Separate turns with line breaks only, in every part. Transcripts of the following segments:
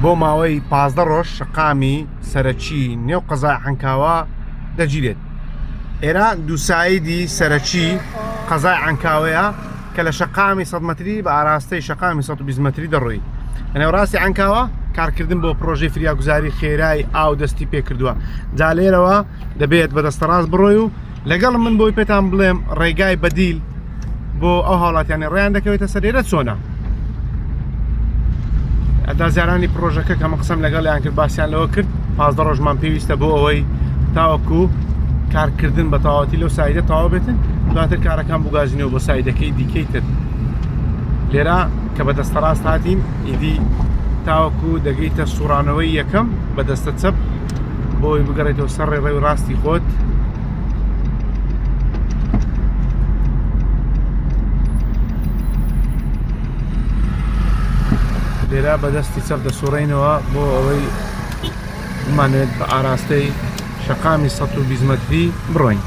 بۆ ماوەی 15 ڕۆژ شقامی سەرەکی نێو قەزای عنکاوە دەگیرێت. ئێرە دووسایدی سەرەکی قەزای عنکاوەیە کە لە شقامی 100 متری بە ئاراستەی شقامی 120 متری دەڕۆی. لەنێوڕاستی عنکاوە کارکردن بۆ پرۆژەی فریاگوزاری خێرای ئاو دەستی پێ کردووە. جا لێرەوە دەبێت بەدەستە ڕاست بڕۆی و لەگەڵ من بۆی پێتان بڵێم ڕێگای بەدیل بۆ ئەو هاوڵاتیانی ڕێیان دەکەوێتە سەرێرە چۆنە. ئەدازیارانی پرۆژەکە کەمە قسەم لەگەڵیان کرد باسییان لەوە کرد 15 ڕۆژمان پێویستە بۆ ئەوەی تاوەکو کارکردن بە تەواوەتی لەو سایدە تەواو بێتن، دواتر کارەکان بگازینەوە بۆ سایدەکەی دیکەی تر. لێرە کە بەدەستە ڕاست هاتین ئیدی تاوەکو دەگەیتە سوڕانەوەی یەکەم بەدەستە چەپ بۆی بگەڕێتەوە سەر ڕێڕێ و ڕاستی خۆت. لێرە بەدەستی چەپ دەسوڕێنەوە بۆ ئەوەی بمانێت بە ئاراستەی شقامی 120 متری بڕۆین.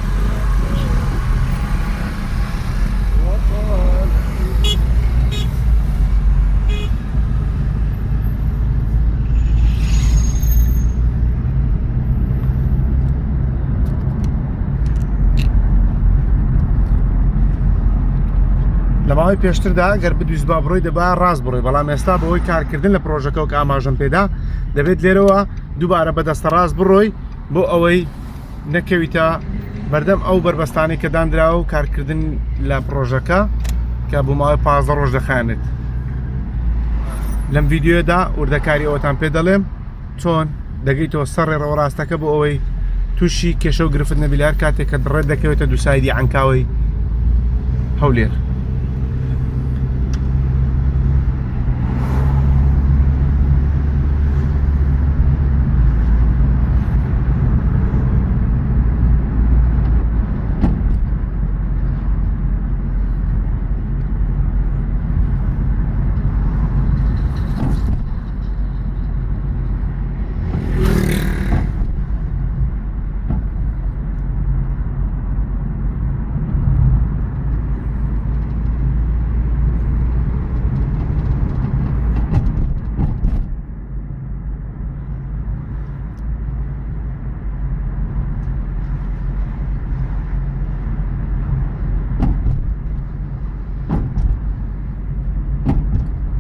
لە ماوەی پێشتردا گەر بدویست با بڕۆی دەبا ڕاست بڕۆی، بەڵام ئێستا بەهۆی کارکردن لە پرۆژەکە کە ئاماژەم پێدا دەبێت لێرەوە دووبارە بەدەستە ڕاست بڕۆی بۆ ئەوەی نەکەویتە بەردەم ئەو بربەستانی کە دانراوە و کارکردن لە پرۆژەکە کە بۆ ماوەی 15 ڕۆژ دەخایەنێت. لەم ڤیددیۆدا وردەکاری ئەوەتان پێ دەڵێم چۆن دەگەیتەوە سەر ڕێڕەوە ڕاستەکە بۆ ئەوەی تووشی کێشە و گرفت نەبی لە هەر کاتێک کە ڕێت دەکەوێتە دووسایدی عنکاوەی هەولێر.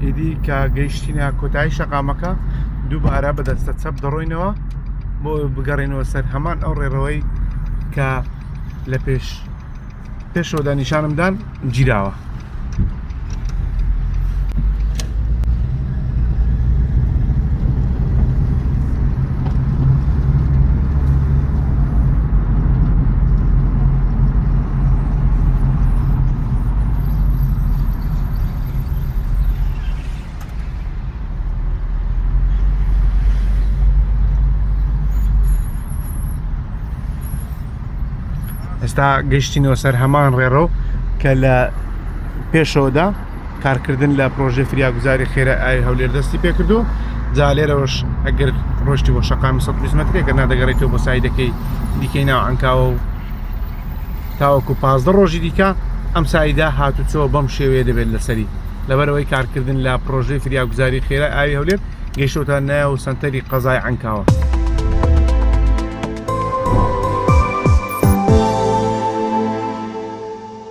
ئیدی کە گەیشتینە کۆتایی شەقامەکە دووبارە بەدەستە چەپ دەڕۆینەوە بۆ بگەڕێنەوە سەر هەمان ئەو ڕێڕەوەی کە لە پێشەوەدا نیشانمدان گیراوە. ئێستا گەیشتینەوە سەر هەمان ڕێڕە کە لە پێشەوەدا کارکردن لە پرۆژەی فریاگوزاری خێرای ئاوی هەولێر دەستی پێکردو. جا لێرەوەش ئەگەر ڕۆشتی بۆ شقامی 120 مترێک کە نادەگەڕێتەوە بۆ سایدەکەی دیکەی ناو عنکاوە و تاوەکو 15 ڕۆژی دیکە ئەم سایدا هاتوچۆ بەم شێوەیە دەبێت لەسەری لەبەرەوەی کارکردن لە پرۆژەی فریاگوزاری خێرای ئاوی هەولێر گەیشتوتە ناو سەنتەری قەزای عنکاوە.